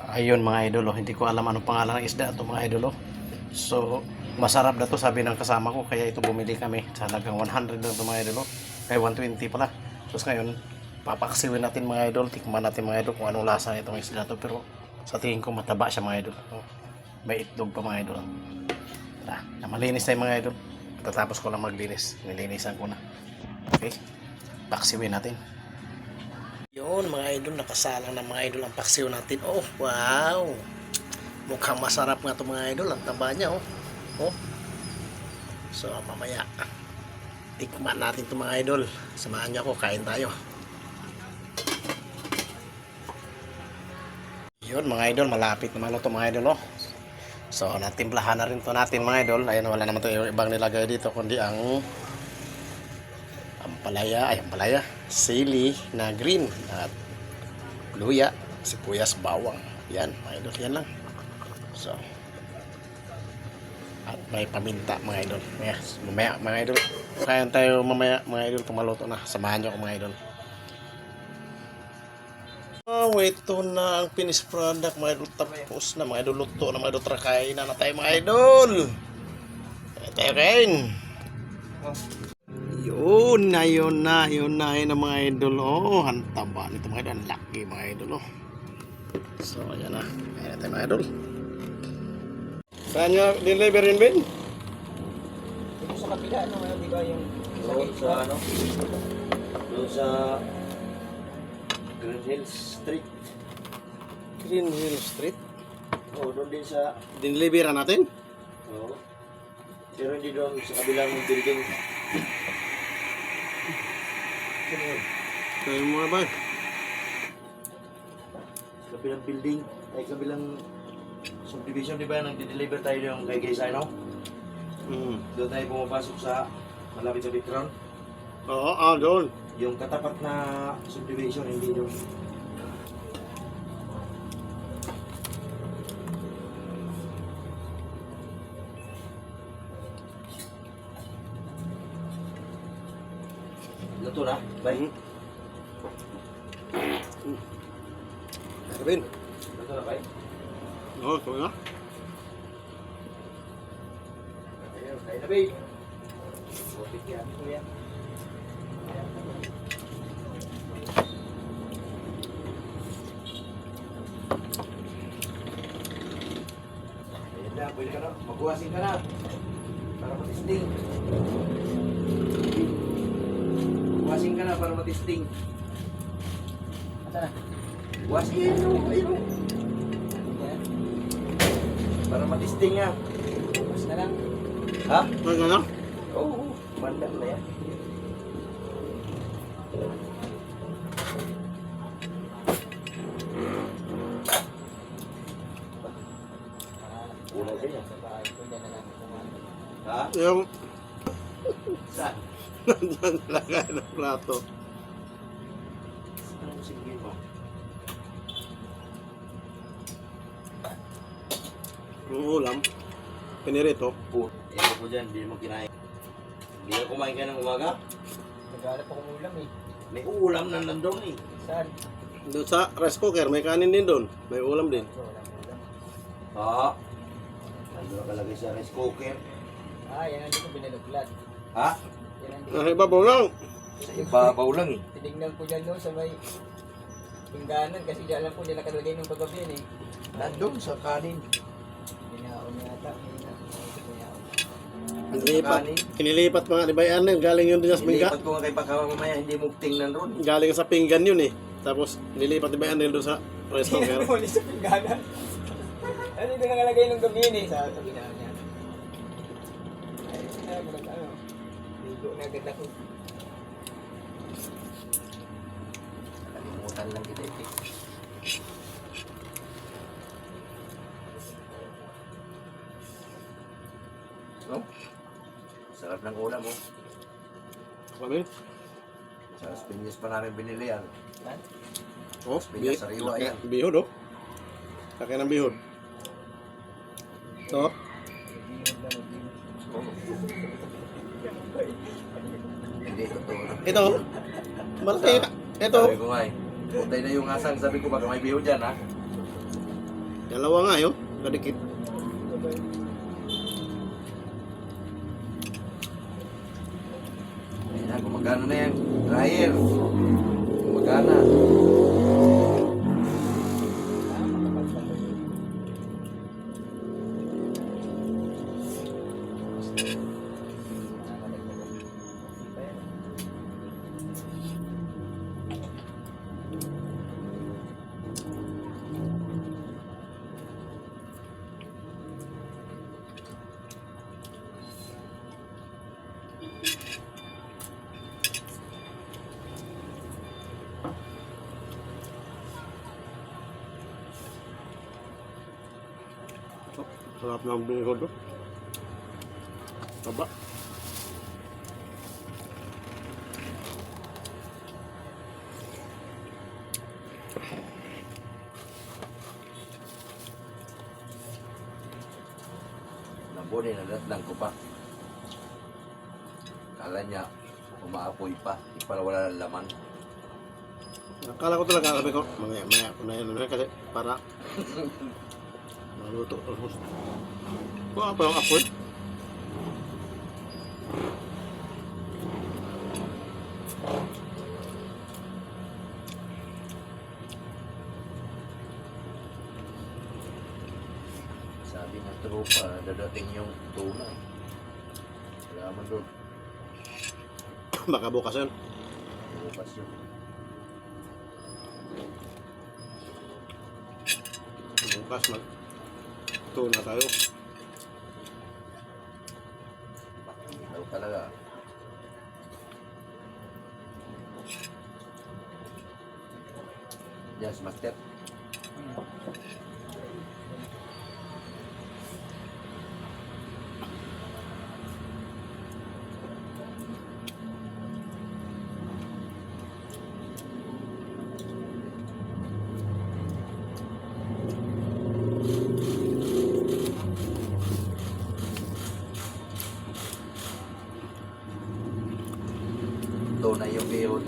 Ayun mga idol, oh. Hindi ko alam anong pangalan ng isda ito mga idol. Oh. So, masarap na to sabi ng kasama ko. Kaya ito bumili kami. Sa halagang 100 na ito mga idol. Oh. Ay 120 pala. Tapos ngayon, papaksiwin natin mga idol. Tikman natin mga idol kung anong lasa itong isda to. Pero sa tingin ko mataba siya mga idol. Oh. May itlog pa mga idol. Tara, malinis tayo mga idol. Tatapos ko lang maglinis. Nilinisan ko na. Okay, paksiwin natin. Yun mga idol, nakasalang na mga idol ang paksiw natin. Oh, wow! Mukhang masarap nga ito mga idol. Ang taba niya, oh. Oh. So, mamaya, tikman natin ito mga idol. Samahan niyo ako, kain tayo. Yun mga idol, malapit naman ito mga idol, oh. So, natimplahan na rin ito natin mga idol. Ayan, wala naman ito ibang nilagay dito, kundi ang ampalaya, sili na green at luya, sibuyas, bawang. Yan, mga idol, yan lang. So, at may paminta mga idol. Yes, mamaya mga idol. Kain tayo mamaya mga idol kung maluto na. Samahan nyo ako mga idol. Oh, ito na ang finished product mga idol. Tapos na mga idol, luto na mga idol. Tara, kain na tayo mga idol. Kain tayo kain. Yun na mga idol. Oh, ang taba nito mga idol. Ang laki mga idol. Oh. So, ayan na. Ayan na tayo mga idol. Saan nyo deliver yun, Ben? Ito sa kabila, ano, di ba yung... Doon sa ano? Doon sa Green Hills Street. Green Hill Street. Oo, doon din sa... Dineliveran natin? Oo. Pero hindi doon sa kabilang building. Kaya mo nga ba? Sa kabilang building. Ay, kabilang subdivision, di ba? Nag-deliver tayo yung kay Gaysay, no? Doon tayo pumapasok sa malapit sa Bitron. Oo, doon. Yung katapat na subdivision, hindi doon. Luto na? Bye. Ben. Luto na, bye. Oo, ito na. Ayun, tayo na, babe. Butik yan, kuya. Ayan na, pwede ka na. Maghuwasin ka na. Para matisting. Maghuwasin ka na para matisting. Ata na. Huwasin, ayun. Yan. Para matisting nga. Mas na lang. Ha? Ano na? Oo, mandang na yan. Ulo din yan. Sa bahay ko, yan na lang. Ha? Yung Saan? nandyan talaga ng plato. Anong sige mo? Yung ulam. Pinirito. Po, ito po dyan, hindi mo kinain. Hindi ka kumain ka ng umaga? Naghanap ako ng ulam eh. May ulam na nandun eh. Saan? Doon sa rice cooker, may kanin din doon. May ulam din. Wala akong ulam. Ha? Nandun nakalagay sa rice cooker. Ah, yan ang dito binaluglat. Ha? Yan ang Ah, ibabaw lang. Sa ibabaw lang eh. tinignan ko dyan no, sa may pingganan kasi di alam ko nila nakalagay ng kagabi yan eh. Nandun sa kanin. Binaon yata. Inilipat. Inilipat mga dibayan yun. Galing yun din sa pinggan. Inipat ko nga kay baka mamaya hindi mo tingnan ron. Galing sa pinggan yun eh. Tapos nilipat dibayan din doon sa rice cooker. Tinignan mo sa pingganan. Ano yung nakalagay ng gabi yan eh sa tabi na niya. Ay, ano. Ligo na agad ako. Nakalimutan lang kita eh. No? Sarap ng ulam mo. Kami? Sa Spinyas pa namin binili yan. Lan? Oh, Bigas sariwa yan. bihod oh. Laki ng bihod. So, Hindi, totoo na. ito. Malaki. Ito. Sabi ko nga eh. Puntay na yung asang. Sabi ko baka may biho dyan ha. Dalawa nga yun. Kadikit. Ayan na, gumagana na yan. Dryer. Gumagana. Sarap ng bingkod. Taba. Nabunin, nadatlang ko pa. Kala niya, umaapoy pa. Di pala wala ng laman. Akala ko talaga sabi ko, maya ko na yan kasi para maluto. Kung apa yung apoy? Sabi ng tropa, dadating yung tuna. Wala man doon. Baka bukas yun. Bukas yun. Bukas mag tuna tayo. Ikaw talaga. Yes, master. Ito na yung bihon.